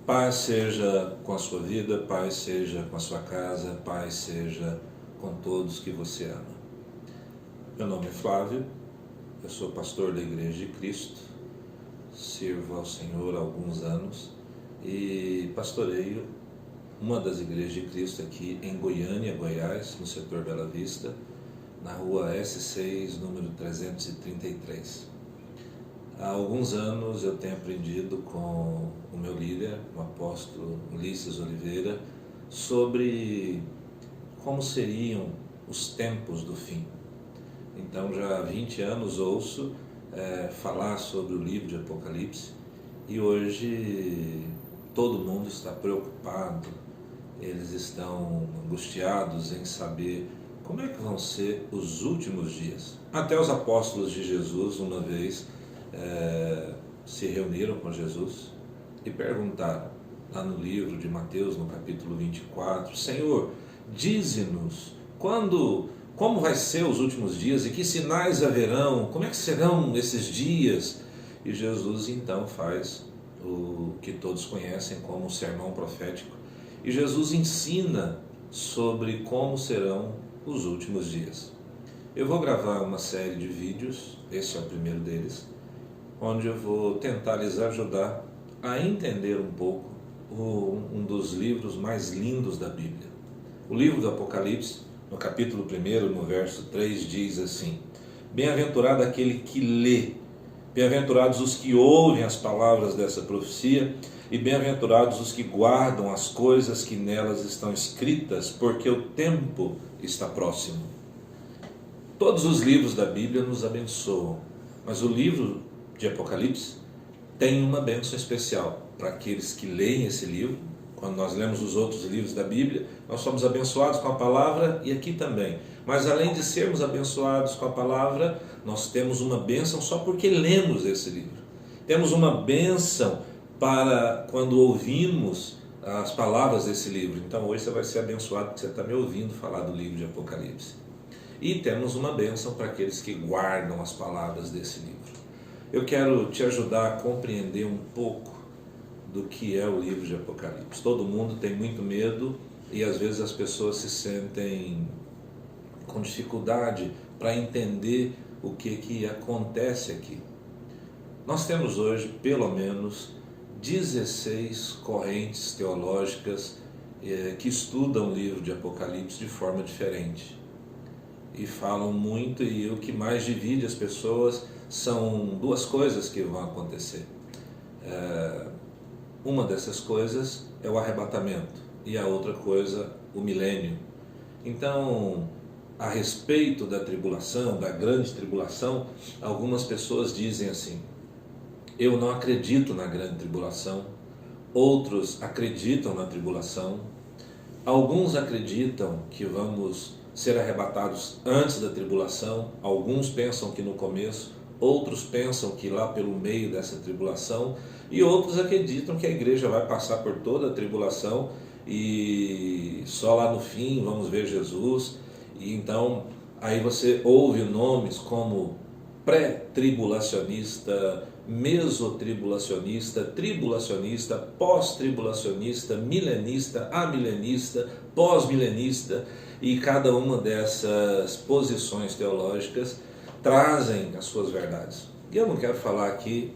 Paz seja com a sua vida, paz seja com a sua casa, paz seja com todos que você ama. Meu nome é Flávio, eu sou pastor da Igreja de Cristo, sirvo ao Senhor há alguns anos e pastoreio uma das igrejas de Cristo aqui em Goiânia, Goiás, no setor Bela Vista, na rua S6, número 333. Há alguns anos eu tenho aprendido com o meu líder, o apóstolo Ulisses Oliveira, sobre como seriam os tempos do fim. Então já há 20 anos ouço falar sobre o livro de Apocalipse e hoje todo mundo está preocupado, eles estão angustiados em saber como é que vão ser os últimos dias. Até os apóstolos de Jesus uma vez se reuniram com Jesus e perguntaram, lá no livro de Mateus, no capítulo 24, Senhor, dize-nos como vai ser os últimos dias e que sinais haverão, como é que serão esses dias? E Jesus então faz o que todos conhecem como o sermão profético, e Jesus ensina sobre como serão os últimos dias. Eu vou gravar uma série de vídeos, esse é o primeiro deles, onde eu vou tentar lhes ajudar a entender um pouco um dos livros mais lindos da Bíblia. O livro do Apocalipse, no capítulo 1, no verso 3, diz assim: Bem-aventurado aquele que lê, bem-aventurados os que ouvem as palavras dessa profecia, e bem-aventurados os que guardam as coisas que nelas estão escritas, porque o tempo está próximo. Todos os livros da Bíblia nos abençoam, mas o livro de Apocalipse tem uma bênção especial para aqueles que leem esse livro. Quando nós lemos os outros livros da Bíblia, nós somos abençoados com a palavra e aqui também. Mas além de sermos abençoados com a palavra, nós temos uma bênção só porque lemos esse livro. Temos uma bênção para quando ouvimos as palavras desse livro. Então hoje você vai ser abençoado porque você está me ouvindo falar do livro de Apocalipse. E temos uma bênção para aqueles que guardam as palavras desse livro. Eu quero te ajudar a compreender um pouco do que é o livro de Apocalipse. Todo mundo tem muito medo e às vezes as pessoas se sentem com dificuldade para entender o que acontece aqui. Nós temos hoje pelo menos 16 correntes teológicas que estudam o livro de Apocalipse de forma diferente e falam muito, e o que mais divide as pessoas são duas coisas que vão acontecer. Uma dessas coisas é o arrebatamento e a outra coisa, o milênio. Então, a respeito da tribulação, da grande tribulação, algumas pessoas dizem assim: eu não acredito na grande tribulação, outros acreditam na tribulação, alguns acreditam que vamos ser arrebatados antes da tribulação, alguns pensam que no começo, outros pensam que lá pelo meio dessa tribulação, e outros acreditam que a igreja vai passar por toda a tribulação e só lá no fim vamos ver Jesus. E então aí você ouve nomes como pré-tribulacionista, mesotribulacionista, tribulacionista, pós-tribulacionista, milenista, amilenista, pós-milenista, e cada uma dessas posições teológicas trazem as suas verdades. E eu não quero falar aqui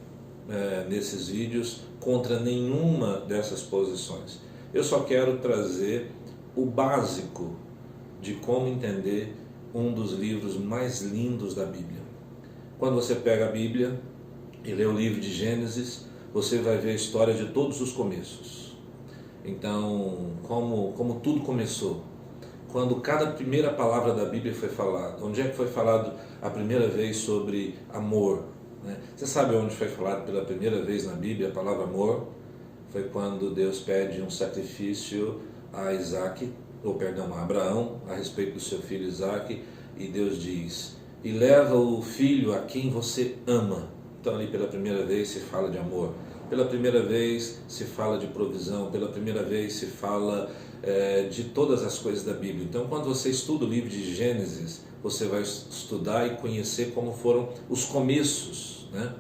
nesses vídeos contra nenhuma dessas posições. Eu só quero trazer o básico de como entender um dos livros mais lindos da Bíblia. Quando você pega a Bíblia e lê o livro de Gênesis, você vai ver a história de todos os começos. Então, como tudo começou, quando cada primeira palavra da Bíblia foi falada, onde é que foi falado a primeira vez sobre amor? Né? Você sabe onde foi falado pela primeira vez na Bíblia a palavra amor? Foi quando Deus pede um sacrifício a Abraão, a respeito do seu filho Isaque, e Deus diz: e leva o filho a quem você ama. Então ali pela primeira vez se fala de amor, pela primeira vez se fala de provisão, pela primeira vez se fala de todas as coisas da Bíblia. Então quando você estuda o livro de Gênesis, você vai estudar e conhecer como foram os começos, né?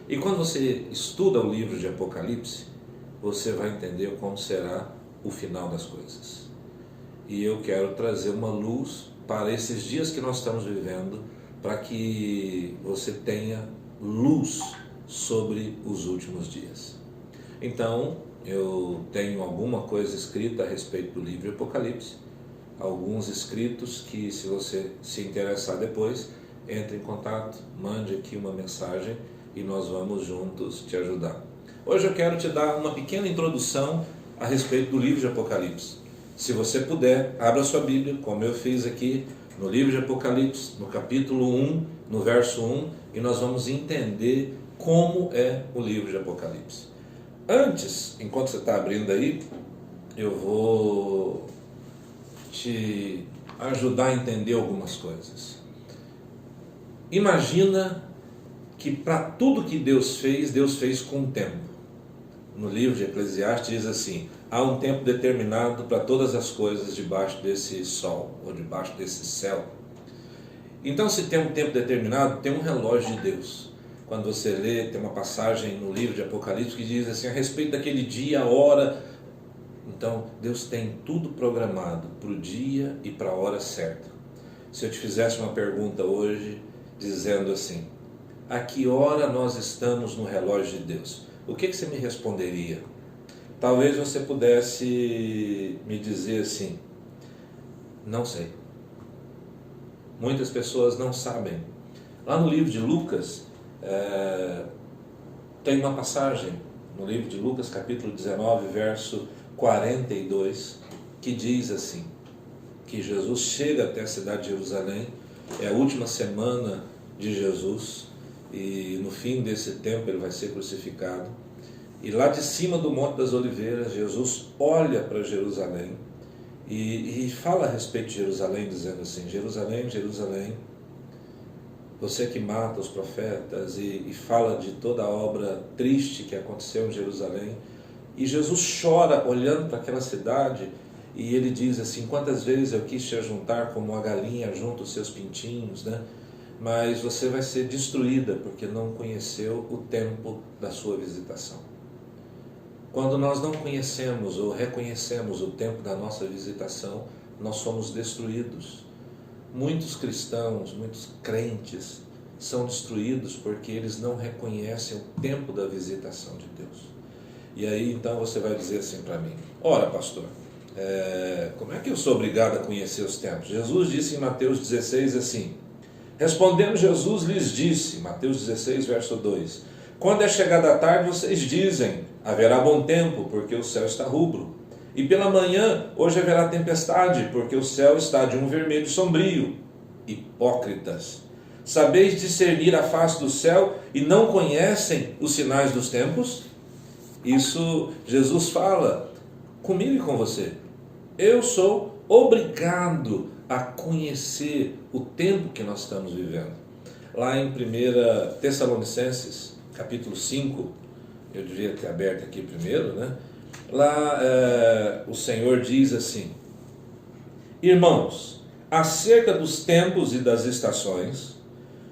E quando você estuda o livro de Apocalipse, você vai entender como será o final das coisas. E eu quero trazer uma luz para esses dias que nós estamos vivendo, para que você tenha luz sobre os últimos dias. Então, eu tenho alguma coisa escrita a respeito do livro de Apocalipse, alguns escritos que, se você se interessar depois, entre em contato, mande aqui uma mensagem e nós vamos juntos te ajudar. Hoje eu quero te dar uma pequena introdução a respeito do livro de Apocalipse. Se você puder, abra sua Bíblia, como eu fiz aqui, no livro de Apocalipse, no capítulo 1, no verso 1, e nós vamos entender como é o livro de Apocalipse. Antes, enquanto você está abrindo aí, eu vou te ajudar a entender algumas coisas. Imagina que para tudo que Deus fez com um tempo. No livro de Eclesiastes diz assim: há um tempo determinado para todas as coisas debaixo desse sol, ou debaixo desse céu. Então, se tem um tempo determinado, tem um relógio de Deus. Quando você lê, tem uma passagem no livro de Apocalipse que diz assim, a respeito daquele dia, a hora. Então, Deus tem tudo programado para o dia e para a hora certa. Se eu te fizesse uma pergunta hoje, dizendo assim, a que hora nós estamos no relógio de Deus? O que você me responderia? Talvez você pudesse me dizer assim, não sei. Muitas pessoas não sabem. Lá no livro de Lucas, tem uma passagem, no livro de Lucas, capítulo 19, verso 42, que diz assim, que Jesus chega até a cidade de Jerusalém, é a última semana de Jesus, e no fim desse tempo ele vai ser crucificado, e lá de cima do Monte das Oliveiras, Jesus olha para Jerusalém, e fala a respeito de Jerusalém, dizendo assim, Jerusalém, Jerusalém, você que mata os profetas, e fala de toda a obra triste que aconteceu em Jerusalém, e Jesus chora olhando para aquela cidade, e ele diz assim, quantas vezes eu quis te ajuntar como a galinha junta os seus pintinhos, né? Mas você vai ser destruída, porque não conheceu o tempo da sua visitação. Quando nós não conhecemos ou reconhecemos o tempo da nossa visitação, nós somos destruídos. Muitos cristãos, muitos crentes são destruídos porque eles não reconhecem o tempo da visitação de Deus. E aí então você vai dizer assim para mim, ora pastor, como é que eu sou obrigado a conhecer os tempos? Jesus disse em Mateus 16 assim, respondendo Jesus lhes disse, Mateus 16 verso 2, quando é chegada a tarde vocês dizem, haverá bom tempo porque o céu está rubro, e pela manhã hoje haverá tempestade porque o céu está de um vermelho sombrio. Hipócritas, sabeis discernir a face do céu e não conhecem os sinais dos tempos? Isso Jesus fala comigo e com você. Eu sou obrigado a conhecer o tempo que nós estamos vivendo. Lá em 1 Tessalonicenses, capítulo 5, eu devia ter aberto aqui primeiro, né? Lá o Senhor diz assim, irmãos, acerca dos tempos e das estações,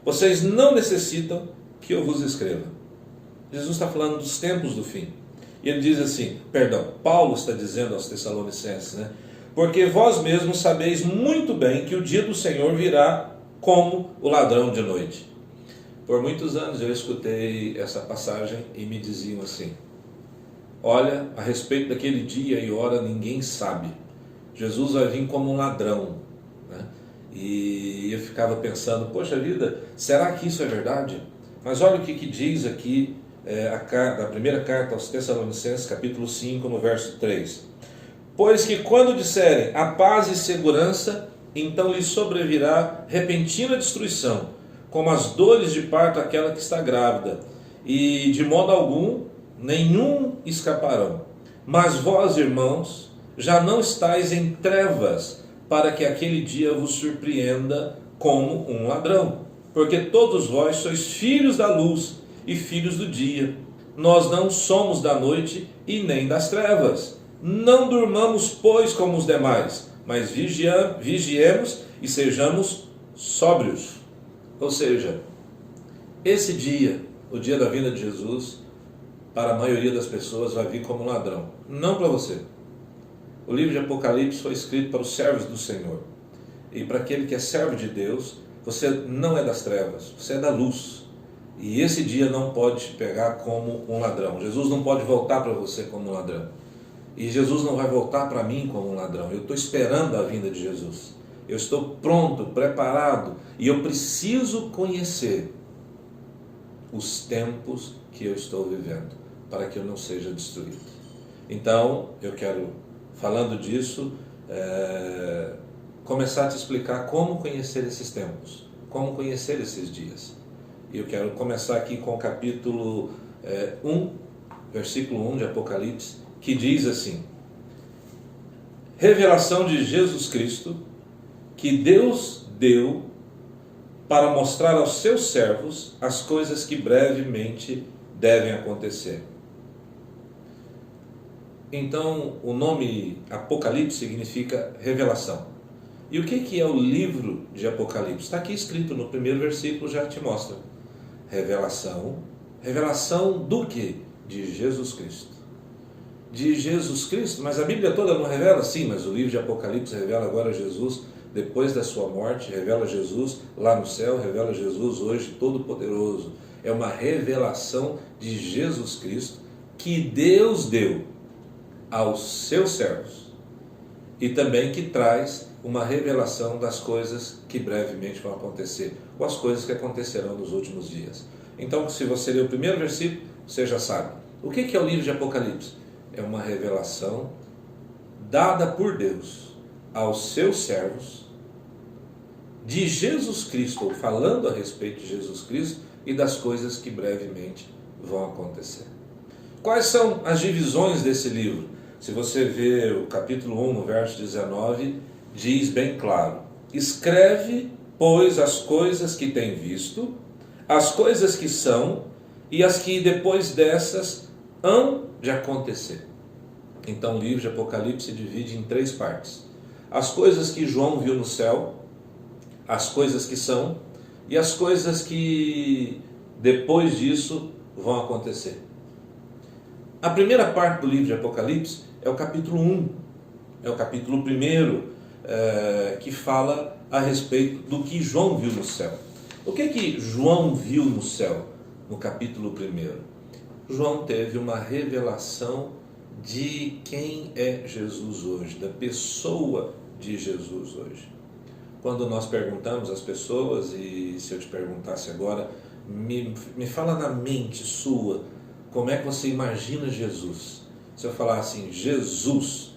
vocês não necessitam que eu vos escreva. Jesus está falando dos tempos do fim. E ele diz assim, Paulo está dizendo aos Tessalonicenses, né? Porque vós mesmos sabeis muito bem que o dia do Senhor virá como o ladrão de noite. Por muitos anos eu escutei essa passagem e me diziam assim, olha, a respeito daquele dia e hora ninguém sabe. Jesus vai vir como um ladrão, né? E eu ficava pensando, poxa vida, será que isso é verdade? Mas olha o que diz aqui a primeira carta aos Tessalonicenses, capítulo 5, no verso 3. Pois que quando disserem a paz e segurança, então lhes sobrevirá repentina destruição, como as dores de parto àquela que está grávida, e de modo algum nenhum escaparão. Mas vós, irmãos, já não estáis em trevas, para que aquele dia vos surpreenda como um ladrão. Porque todos vós sois filhos da luz e filhos do dia. Nós não somos da noite e nem das trevas. Não durmamos, pois, como os demais, mas vigiemos e sejamos sóbrios. Ou seja, esse dia, o dia da vinda de Jesus, para a maioria das pessoas, vai vir como ladrão. Não para você. O livro de Apocalipse foi escrito para os servos do Senhor. E para aquele que é servo de Deus, você não é das trevas, você é da luz. E esse dia não pode te pegar como um ladrão. Jesus não pode voltar para você como um ladrão. E Jesus não vai voltar para mim como um ladrão. Eu estou esperando a vinda de Jesus. Eu estou pronto, preparado. E eu preciso conhecer os tempos que eu estou vivendo, para que eu não seja destruído. Então, eu quero, falando disso, começar a te explicar como conhecer esses tempos, como conhecer esses dias. E eu quero começar aqui com o capítulo 1, versículo 1 de Apocalipse, que diz assim: revelação de Jesus Cristo, que Deus deu para mostrar aos seus servos as coisas que brevemente devem acontecer. Então, o nome Apocalipse significa revelação. E o que é o livro de Apocalipse? Está aqui escrito no primeiro versículo, já te mostra. Revelação. Revelação do quê? De Jesus Cristo. De Jesus Cristo, mas a Bíblia toda não revela? Sim, mas o livro de Apocalipse revela agora Jesus depois da sua morte, revela Jesus lá no céu, revela Jesus hoje todo-poderoso. É uma revelação de Jesus Cristo que Deus deu aos seus servos e também que traz uma revelação das coisas que brevemente vão acontecer, ou as coisas que acontecerão nos últimos dias. Então, se você ler o primeiro versículo, você já sabe. O que é o livro de Apocalipse? É uma revelação dada por Deus aos seus servos de Jesus Cristo, ou falando a respeito de Jesus Cristo e das coisas que brevemente vão acontecer. Quais são as divisões desse livro? Se você ver o capítulo 1, no verso 19, diz bem claro: escreve, pois, as coisas que tem visto, as coisas que são e as que depois dessas hão de acontecer. Então o livro de Apocalipse se divide em 3 partes: as coisas que João viu no céu, as coisas que são e as coisas que depois disso vão acontecer. A primeira parte do livro de Apocalipse é o capítulo 1, é o capítulo 1, que fala a respeito do que João viu no céu. O que João viu no céu no capítulo 1? João teve uma revelação de quem é Jesus hoje, da pessoa de Jesus hoje. Quando nós perguntamos às pessoas, e se eu te perguntasse agora, me fala na mente sua, como é que você imagina Jesus? Se eu falar assim, Jesus,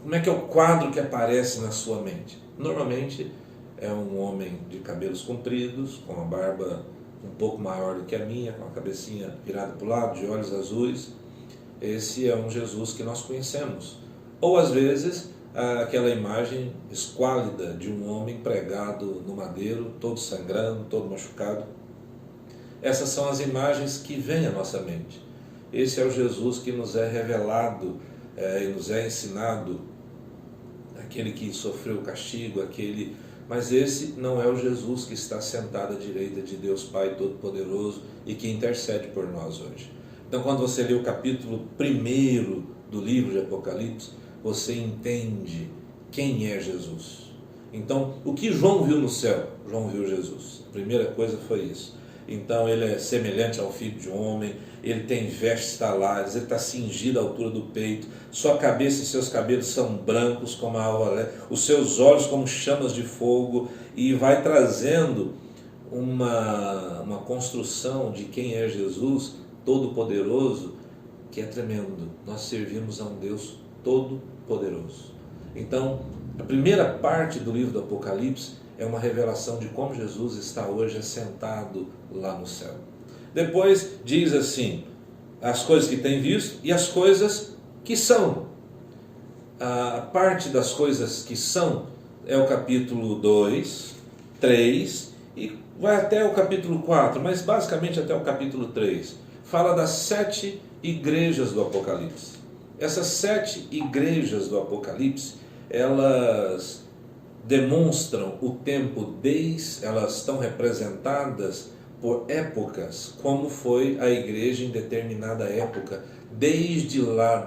como é que é o quadro que aparece na sua mente? Normalmente é um homem de cabelos compridos, com uma barba um pouco maior do que a minha, com a cabecinha virada para o lado, de olhos azuis. Esse é um Jesus que nós conhecemos. Ou às vezes aquela imagem esquálida de um homem pregado no madeiro, todo sangrando, todo machucado. Essas são as imagens que vêm à nossa mente. Esse é o Jesus que nos é revelado e nos é ensinado, aquele que sofreu o castigo, mas esse não é o Jesus que está sentado à direita de Deus Pai Todo-Poderoso e que intercede por nós hoje. Então, quando você lê o capítulo 1 do livro de Apocalipse, você entende quem é Jesus. Então, o que João viu no céu? João viu Jesus. A primeira coisa foi isso. Então, ele é semelhante ao Filho de Homem, ele tem vestes talares, ele está cingido à altura do peito, sua cabeça e seus cabelos são brancos como a alva, os seus olhos como chamas de fogo, e vai trazendo uma construção de quem é Jesus, todo-poderoso, que é tremendo. Nós servimos a um Deus todo-poderoso. Então, a primeira parte do livro do Apocalipse é uma revelação de como Jesus está hoje assentado lá no céu. Depois diz assim, as coisas que tem visto e as coisas que são. A parte das coisas que são é o capítulo 2, 3 e vai até o capítulo 4, mas basicamente até o capítulo 3. Fala das 7 igrejas do Apocalipse. Essas 7 igrejas do Apocalipse, elas demonstram o tempo elas estão representadas por épocas, como foi a igreja em determinada época, desde lá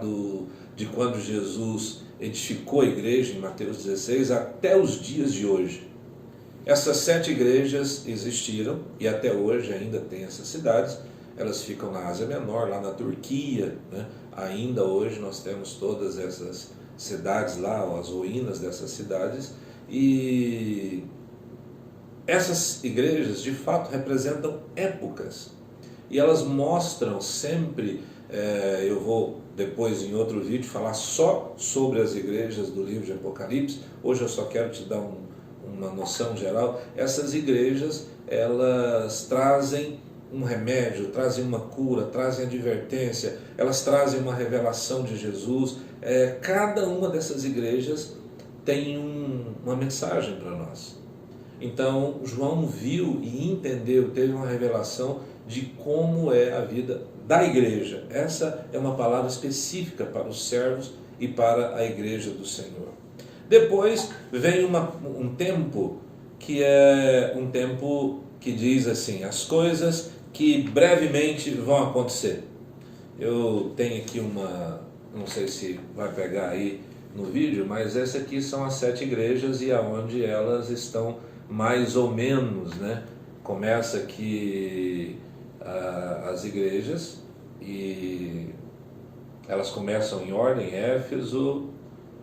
de quando Jesus edificou a igreja, em Mateus 16, até os dias de hoje. Essas 7 igrejas existiram e até hoje ainda tem essas cidades. Elas ficam na Ásia Menor, lá na Turquia, né? Ainda hoje nós temos todas essas cidades lá, as ruínas dessas cidades, e essas igrejas de fato representam épocas e elas mostram sempre, eu vou depois em outro vídeo falar só sobre as igrejas do livro de Apocalipse. Hoje eu só quero te dar uma noção geral. Essas igrejas, elas trazem um remédio, trazem uma cura, trazem advertência, elas trazem uma revelação de Jesus. Cada uma dessas igrejas tem uma mensagem para nós. Então João viu e entendeu, teve uma revelação de como é a vida da igreja. Essa é uma palavra específica para os servos e para a igreja do Senhor. Depois vem um tempo que é um tempo que diz assim, as coisas que brevemente vão acontecer. Eu tenho aqui não sei se vai pegar aí no vídeo, mas essa aqui são as 7 igrejas e aonde elas estão mais ou menos, né? Começa aqui as igrejas e elas começam em ordem: Éfeso,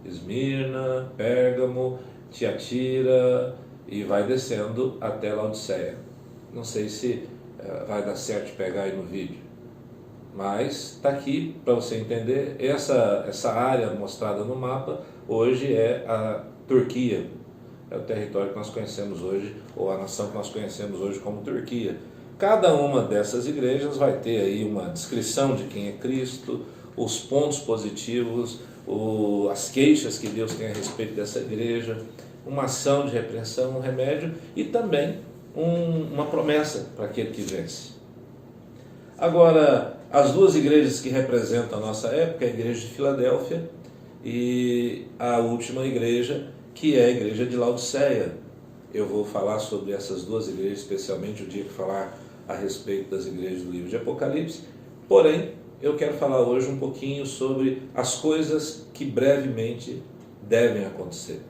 Esmirna, Pérgamo, Tiatira, e vai descendo até Laodiceia. Não sei se vai dar certo pegar aí no vídeo, mas está aqui para você entender. Essa área mostrada no mapa hoje é a Turquia, é o território que nós conhecemos hoje, ou a nação que nós conhecemos hoje como Turquia. Cada uma dessas igrejas vai ter aí uma descrição de quem é Cristo, os pontos positivos, as queixas que Deus tem a respeito dessa igreja, uma ação de repreensão, um remédio e também uma promessa para aquele que vence. Agora, as 2 igrejas que representam a nossa época, a igreja de Filadélfia e a última igreja, que é a igreja de Laodiceia. Eu vou falar sobre essas 2 igrejas, especialmente o dia que falar a respeito das igrejas do livro de Apocalipse. Porém, eu quero falar hoje um pouquinho sobre as coisas que brevemente devem acontecer.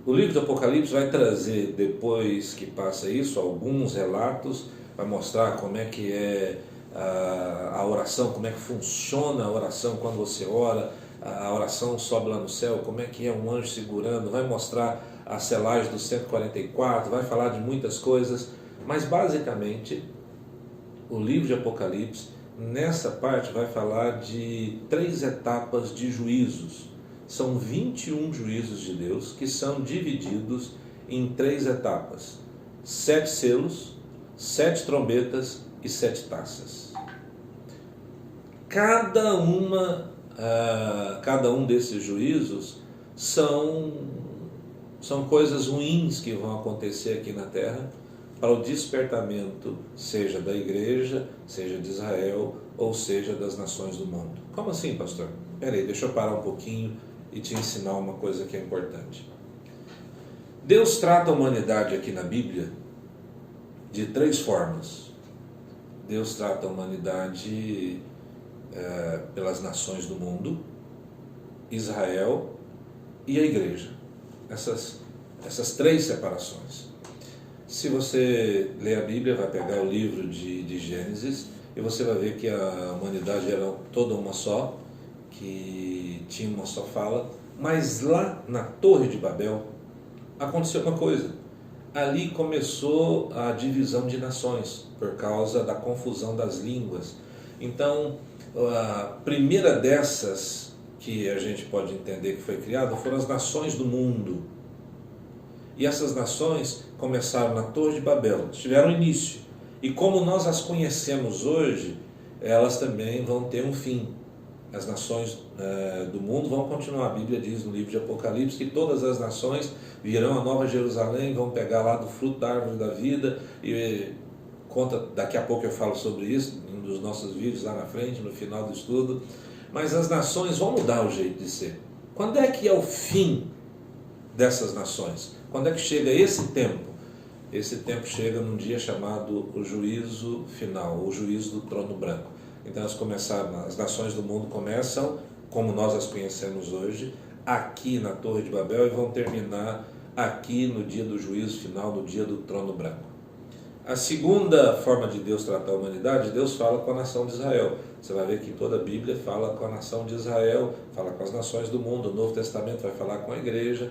O livro do Apocalipse vai trazer, depois que passa isso, alguns relatos, vai mostrar como é que é a oração, como é que funciona a oração quando você ora, a oração sobe lá no céu, como é que é um anjo segurando, vai mostrar a selagem do 144, vai falar de muitas coisas, mas basicamente o livro de Apocalipse, nessa parte, vai falar de 3 etapas de juízos. São 21 juízos de Deus que são divididos em 3 etapas: 7 selos, 7 trombetas e 7 taças. Cada um desses juízos são coisas ruins que vão acontecer aqui na terra para o despertamento, seja da igreja, seja de Israel, ou seja das nações do mundo. Como assim, pastor? Peraí, deixa eu parar um pouquinho e te ensinar uma coisa que é importante. Deus trata a humanidade aqui na Bíblia de 3 formas. Deus trata a humanidade pelas nações do mundo, Israel e a igreja. Essas 3 separações. Se você ler a Bíblia, vai pegar o livro de Gênesis e você vai ver que a humanidade era toda uma só, que tinha uma só fala, mas lá na Torre de Babel aconteceu uma coisa. Ali começou a divisão de nações por causa da confusão das línguas. Então, a primeira dessas que a gente pode entender que foi criada foram as nações do mundo. E essas nações começaram na Torre de Babel, tiveram início. E como nós as conhecemos hoje, elas também vão ter um fim. As nações do mundo vão continuar. A Bíblia diz no livro de Apocalipse que todas as nações virão a Nova Jerusalém, vão pegar lá do fruto da árvore da vida, e daqui a pouco eu falo sobre isso, em um dos nossos vídeos lá na frente, no final do estudo. Mas as nações vão mudar o jeito de ser. Quando é que é o fim dessas nações? Quando é que chega esse tempo? esse tempo chega num dia chamado o juízo final, o juízo do trono branco. Então as nações do mundo começam como nós as conhecemos hoje, aqui na Torre de Babel, e vão terminar aqui no dia do juízo final, no dia do trono branco. A segunda forma de Deus tratar a humanidade, Deus fala com a nação de Israel. Você vai ver que toda a Bíblia fala com a nação de Israel, fala com as nações do mundo. O Novo Testamento vai falar com a igreja.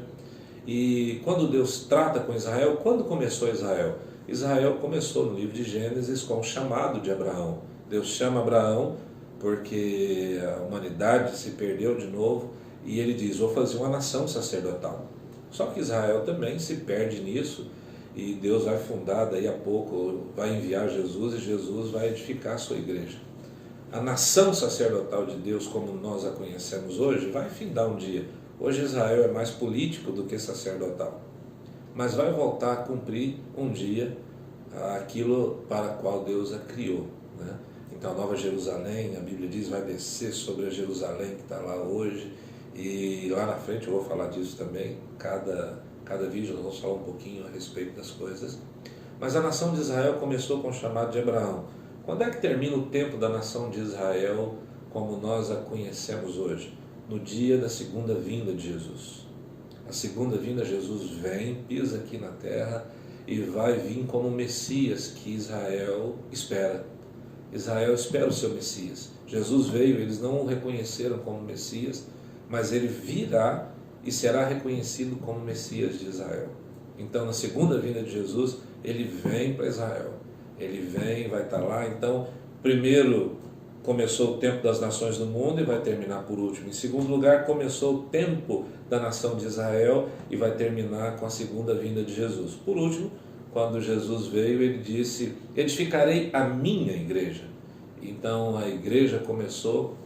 E quando Deus trata com Israel, quando começou Israel? Israel começou no livro de Gênesis com o chamado de Abraão. Deus chama Abraão porque a humanidade se perdeu de novo e ele diz: vou fazer uma nação sacerdotal. Só que Israel também se perde nisso e Deus vai fundar, daí a pouco vai enviar Jesus e Jesus vai edificar a sua igreja. A nação sacerdotal de Deus, como nós a conhecemos hoje, vai findar um dia. Hoje Israel é mais político do que sacerdotal, mas vai voltar a cumprir um dia aquilo para o qual Deus a criou, né? Então a Nova Jerusalém, a Bíblia diz, vai descer sobre a Jerusalém que está lá hoje, e lá na frente eu vou falar disso também. Cada vídeo nós vamos falar um pouquinho a respeito das coisas. Mas a nação de Israel começou com o chamado de Abraão. Quando é que termina o tempo da nação de Israel como nós a conhecemos hoje? No dia da segunda vinda de Jesus. A segunda vinda, Jesus vem, pisa aqui na terra e vai vir como o Messias que Israel espera. Israel espera o seu Messias. Jesus veio, eles não o reconheceram como Messias, mas ele virá e será reconhecido como Messias de Israel. Então, na segunda vinda de Jesus, ele vem para Israel. Ele vem, vai estar lá. Então, primeiro começou o tempo das nações do mundo e vai terminar por último. Em segundo lugar, começou o tempo da nação de Israel e vai terminar com a segunda vinda de Jesus. Por último, quando Jesus veio, ele disse: edificarei a minha igreja. Então, a igreja começou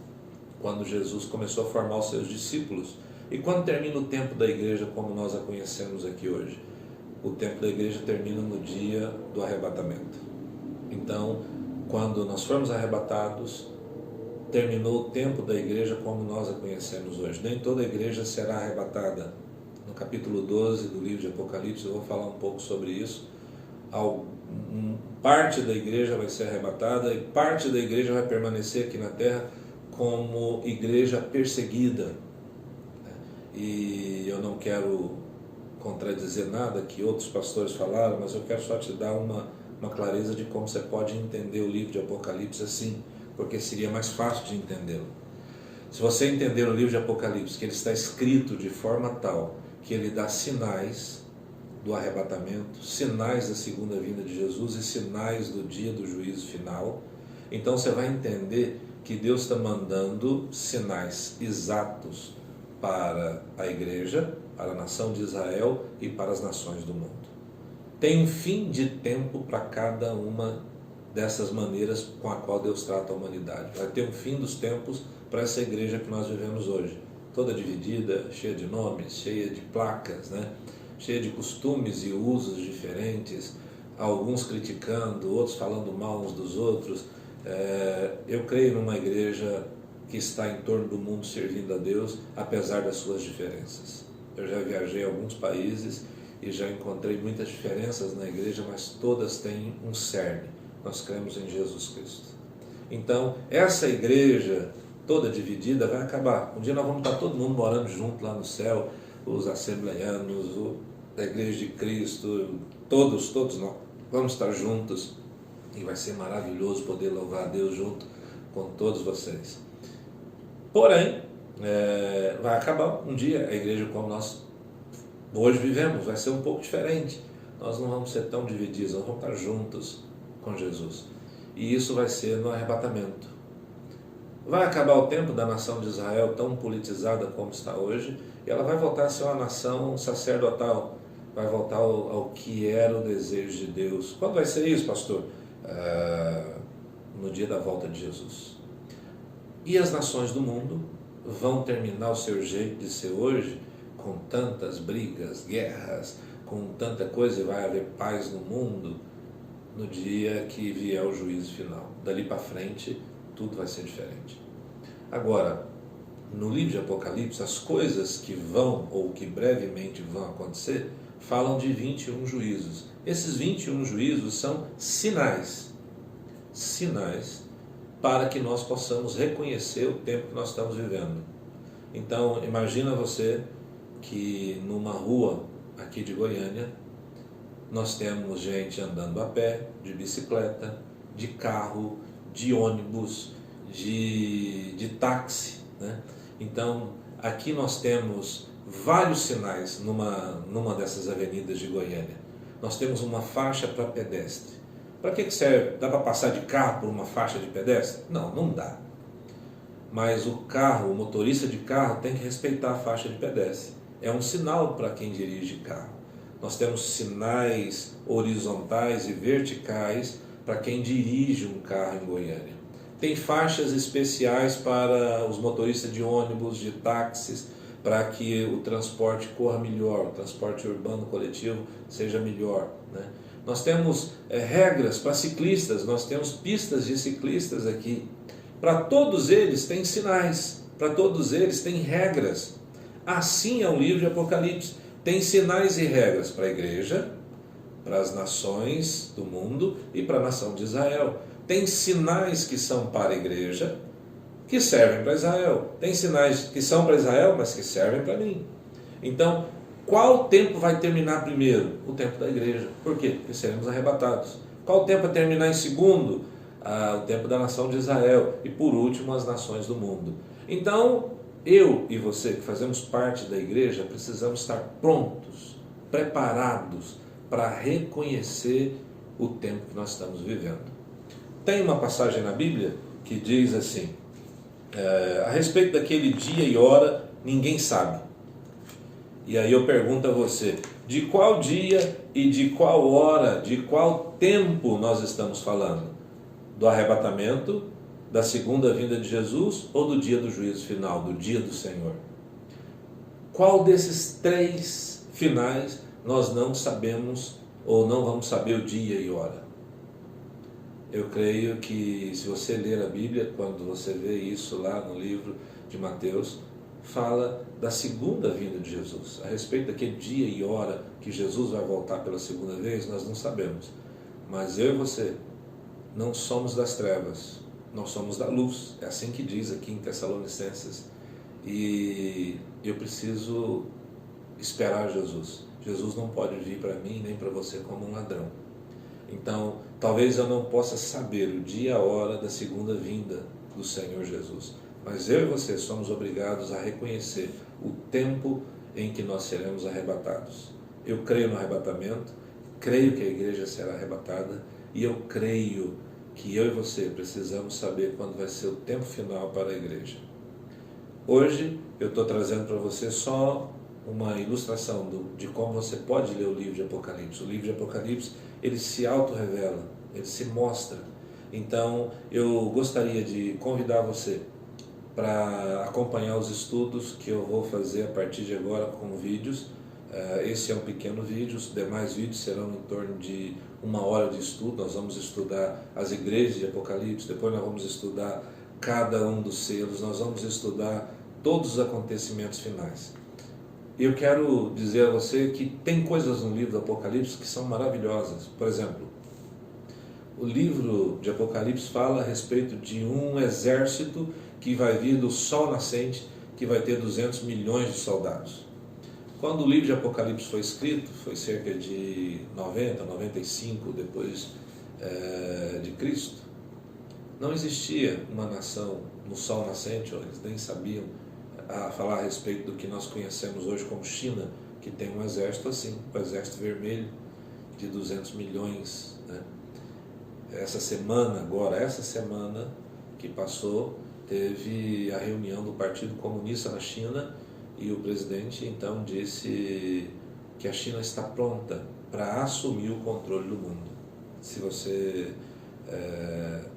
quando Jesus começou a formar os seus discípulos. E quando termina o tempo da igreja como nós a conhecemos aqui hoje? O tempo da igreja termina no dia do arrebatamento. Então, quando nós formos arrebatados, terminou o tempo da igreja como nós a conhecemos hoje. Nem toda a igreja será arrebatada. No capítulo 12 do livro de Apocalipse eu vou falar um pouco sobre isso. Parte da igreja vai ser arrebatada e parte da igreja vai permanecer aqui na terra como igreja perseguida. E eu não quero contradizer nada que outros pastores falaram, mas eu quero só te dar uma clareza de como você pode entender o livro de Apocalipse assim, porque seria mais fácil de entendê-lo. Se você entender o livro de Apocalipse, que ele está escrito de forma tal que ele dá sinais do arrebatamento, sinais da segunda vinda de Jesus e sinais do dia do juízo final, então você vai entender que Deus está mandando sinais exatos para a igreja, para a nação de Israel e para as nações do mundo. Tem um fim de tempo para cada uma dessas maneiras com a qual Deus trata a humanidade. Vai ter um fim dos tempos para essa igreja que nós vivemos hoje, toda dividida, cheia de nomes, cheia de placas, né? Cheia de costumes e usos diferentes, alguns criticando, outros falando mal uns dos outros. Eu creio numa igreja que está em torno do mundo servindo a Deus, apesar das suas diferenças. Eu já viajei a alguns países e já encontrei muitas diferenças na igreja, mas todas têm um cerne. Nós cremos em Jesus Cristo. Então, essa igreja toda dividida vai acabar. Um dia nós vamos estar todo mundo morando junto lá no céu, os assembleianos, a igreja de Cristo, todos nós vamos estar juntos e vai ser maravilhoso poder louvar a Deus junto com todos vocês. Porém, vai acabar um dia a igreja como nós hoje vivemos, vai ser um pouco diferente. Nós não vamos ser tão divididos, nós vamos estar juntos com Jesus. E isso vai ser no arrebatamento. Vai acabar o tempo da nação de Israel tão politizada como está hoje, e ela vai voltar a ser uma nação sacerdotal, vai voltar ao que era o desejo de Deus. Quando vai ser isso, pastor? No dia da volta de Jesus. E as nações do mundo vão terminar o seu jeito de ser hoje, com tantas brigas, guerras, com tanta coisa, e vai haver paz no mundo, no dia que vier o juízo final. Dali para frente, tudo vai ser diferente. Agora, no livro de Apocalipse, as coisas que vão, ou que brevemente vão acontecer, falam de 21 juízos. Esses 21 juízos são sinais para que nós possamos reconhecer o tempo que nós estamos vivendo. Então, imagina você que numa rua aqui de Goiânia, nós temos gente andando a pé, de bicicleta, de carro, de ônibus, de táxi, né? Então, aqui nós temos vários sinais numa dessas avenidas de Goiânia. Nós temos uma faixa para pedestre. Para que serve? Dá para passar de carro por uma faixa de pedestre? Não, não dá. Mas o motorista de carro tem que respeitar a faixa de pedestre. É um sinal para quem dirige carro. Nós temos sinais horizontais e verticais para quem dirige um carro em Goiânia. Tem faixas especiais para os motoristas de ônibus, de táxis, para que o transporte corra melhor, o transporte urbano coletivo seja melhor, né? Nós temos regras para ciclistas, nós temos pistas de ciclistas aqui. Para todos eles tem sinais, para todos eles tem regras. Assim é o livro de Apocalipse. Tem sinais e regras para a igreja, para as nações do mundo e para a nação de Israel. Tem sinais que são para a igreja, que servem para Israel. Tem sinais que são para Israel, mas que servem para mim. Então, qual tempo vai terminar primeiro? O tempo da igreja. Por quê? Porque seremos arrebatados. Qual tempo vai terminar em segundo? O tempo da nação de Israel. E por último, as nações do mundo. Então, eu e você que fazemos parte da igreja, precisamos estar prontos, preparados para reconhecer o tempo que nós estamos vivendo. Tem uma passagem na Bíblia que diz assim, a respeito daquele dia e hora, ninguém sabe. E aí eu pergunto a você, de qual dia e de qual hora, de qual tempo nós estamos falando? Do arrebatamento, da segunda vinda de Jesus ou do dia do juízo final, do dia do Senhor? Qual desses três finais nós não sabemos ou não vamos saber o dia e hora? Eu creio que se você ler a Bíblia, quando você vê isso lá no livro de Mateus, fala da segunda vinda de Jesus. A respeito daquele dia e hora que Jesus vai voltar pela segunda vez, nós não sabemos. Mas eu e você não somos das trevas, nós somos da luz. É assim que diz aqui em Tessalonicenses. E eu preciso esperar Jesus. Jesus não pode vir para mim nem para você como um ladrão. Então, talvez eu não possa saber o dia e a hora da segunda vinda do Senhor Jesus. Mas eu e você somos obrigados a reconhecer o tempo em que nós seremos arrebatados. Eu creio no arrebatamento, creio que a igreja será arrebatada e eu creio que eu e você precisamos saber quando vai ser o tempo final para a igreja. Hoje eu estou trazendo para você só uma ilustração de como você pode ler o livro de Apocalipse. O livro de Apocalipse, ele se auto-revela, ele se mostra. Então eu gostaria de convidar você para acompanhar os estudos que eu vou fazer a partir de agora com vídeos. Esse é um pequeno vídeo, os demais vídeos serão em torno de 1 hora de estudo. Nós vamos estudar as igrejas de Apocalipse, depois nós vamos estudar cada um dos selos, nós vamos estudar todos os acontecimentos finais. Eu quero dizer a você que tem coisas no livro do Apocalipse que são maravilhosas. Por exemplo, o livro de Apocalipse fala a respeito de um exército que vai vir do sol nascente, que vai ter 200 milhões de soldados. Quando o livro de Apocalipse foi escrito, foi cerca de 90, 95 depois de Cristo, não existia uma nação no sol nascente, ou eles nem sabiam falar a respeito do que nós conhecemos hoje como China, que tem um exército assim, o exército vermelho de 200 milhões. Né? Essa semana que passou, teve a reunião do Partido Comunista na China e o presidente então disse que a China está pronta para assumir o controle do mundo. Se você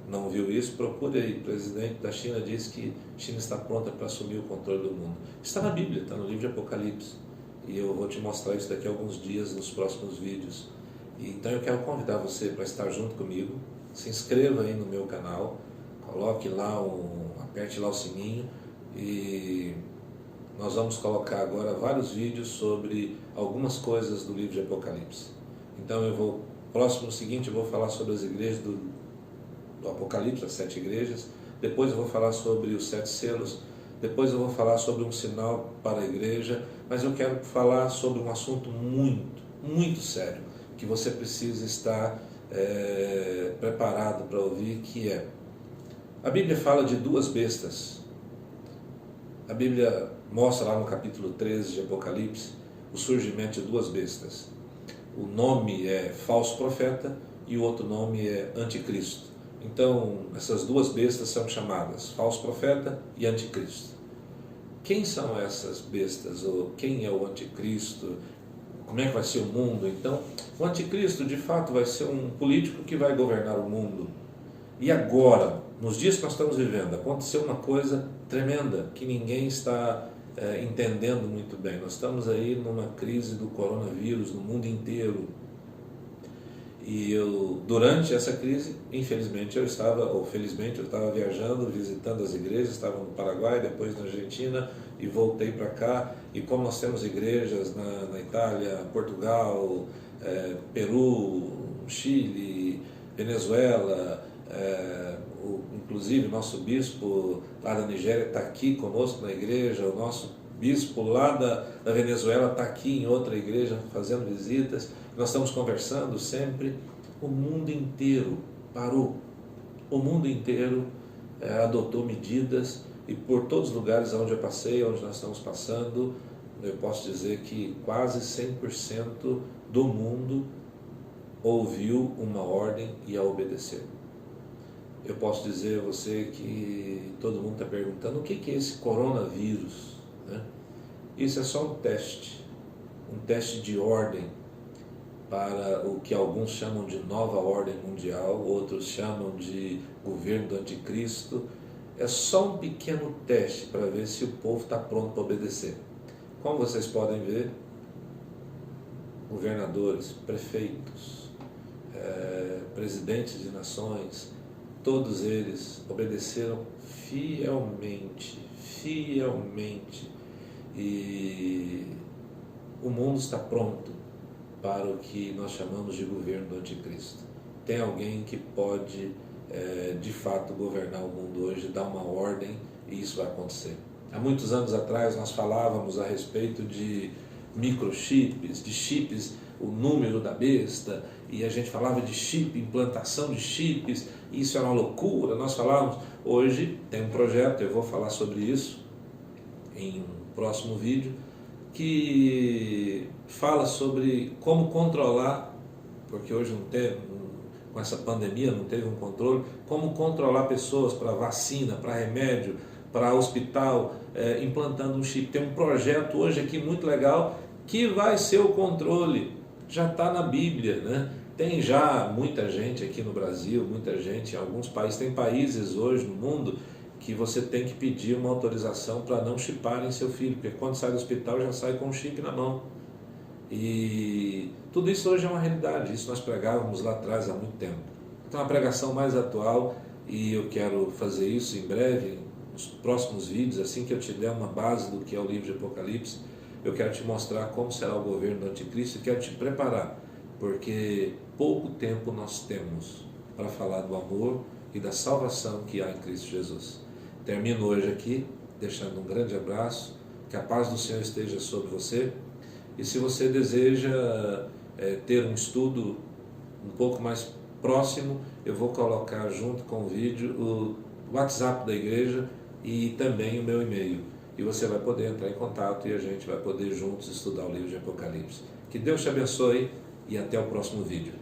não viu isso, procure aí. O presidente da China disse que a China está pronta para assumir o controle do mundo. Está na Bíblia, está no livro de Apocalipse. E eu vou te mostrar isso daqui a alguns dias nos próximos vídeos. Então eu quero convidar você para estar junto comigo. Se inscreva aí no meu canal, coloque lá, aperte lá o sininho e nós vamos colocar agora vários vídeos sobre algumas coisas do livro de Apocalipse. Então próximo seguinte eu vou falar sobre as igrejas do Apocalipse, as 7 igrejas. Depois eu vou falar sobre os 7 selos. Depois eu vou falar sobre um sinal para a igreja. Mas eu quero falar sobre um assunto muito, muito sério, que você precisa estar preparado para ouvir, que é: a Bíblia fala de 2 bestas. A Bíblia mostra lá no capítulo 13 de Apocalipse o surgimento de 2 bestas. O nome é falso profeta e o outro nome é anticristo. Então, essas 2 bestas são chamadas falso profeta e anticristo. Quem são essas bestas? Ou quem é o anticristo? Como é que vai ser o mundo? Então, o anticristo de fato vai ser um político que vai governar o mundo. E agora, nos dias que nós estamos vivendo, aconteceu uma coisa tremenda que ninguém está entendendo muito bem. Nós estamos aí numa crise do coronavírus no mundo inteiro. E durante essa crise, infelizmente ou felizmente eu estava viajando, visitando as igrejas, estava no Paraguai, depois na Argentina e voltei para cá. E como nós temos igrejas na Itália, Portugal, Peru, Chile, Venezuela, inclusive o nosso bispo lá da Nigéria está aqui conosco na igreja, o nosso bispo lá da Venezuela está aqui em outra igreja fazendo visitas. Nós estamos conversando sempre. O mundo inteiro parou. O mundo inteiro adotou medidas, e por todos os lugares onde eu passei, onde nós estamos passando, eu posso dizer que quase 100% do mundo ouviu uma ordem e a obedeceu. Eu posso dizer a você que todo mundo está perguntando: o que é esse coronavírus? Isso é só um teste de ordem para o que alguns chamam de nova ordem mundial, outros chamam de governo do anticristo. É só um pequeno teste para ver se o povo está pronto para obedecer. Como vocês podem ver, governadores, prefeitos, presidentes de nações, todos eles obedeceram fielmente. E o mundo está pronto para o que nós chamamos de governo do anticristo. Tem alguém que pode, de fato, governar o mundo hoje, dar uma ordem, e isso vai acontecer. Há muitos anos atrás nós falávamos a respeito de microchips, de chips, o número da besta, e a gente falava de chip, implantação de chips, e isso era uma loucura. Nós falávamos, hoje tem um projeto, eu vou falar sobre isso em um próximo vídeo, que fala sobre como controlar, porque hoje não tem, com essa pandemia não teve um controle, como controlar pessoas para vacina, para remédio, para hospital, implantando um chip. Tem um projeto hoje aqui muito legal que vai ser o controle, já está na Bíblia, né? Tem já muita gente aqui no Brasil, muita gente em alguns países, tem países hoje no mundo que você tem que pedir uma autorização para não chiparem seu filho, porque quando sai do hospital já sai com um chip na mão. E tudo isso hoje é uma realidade, isso nós pregávamos lá atrás há muito tempo. Então a pregação mais atual, e eu quero fazer isso em breve, nos próximos vídeos, assim que eu te der uma base do que é o livro de Apocalipse, eu quero te mostrar como será o governo do anticristo e quero te preparar, porque pouco tempo nós temos para falar do amor e da salvação que há em Cristo Jesus. Termino hoje aqui, deixando um grande abraço, que a paz do Senhor esteja sobre você, e se você deseja ter um estudo um pouco mais próximo, eu vou colocar junto com o vídeo o WhatsApp da igreja e também o meu e-mail, e você vai poder entrar em contato e a gente vai poder juntos estudar o livro de Apocalipse. Que Deus te abençoe e até o próximo vídeo.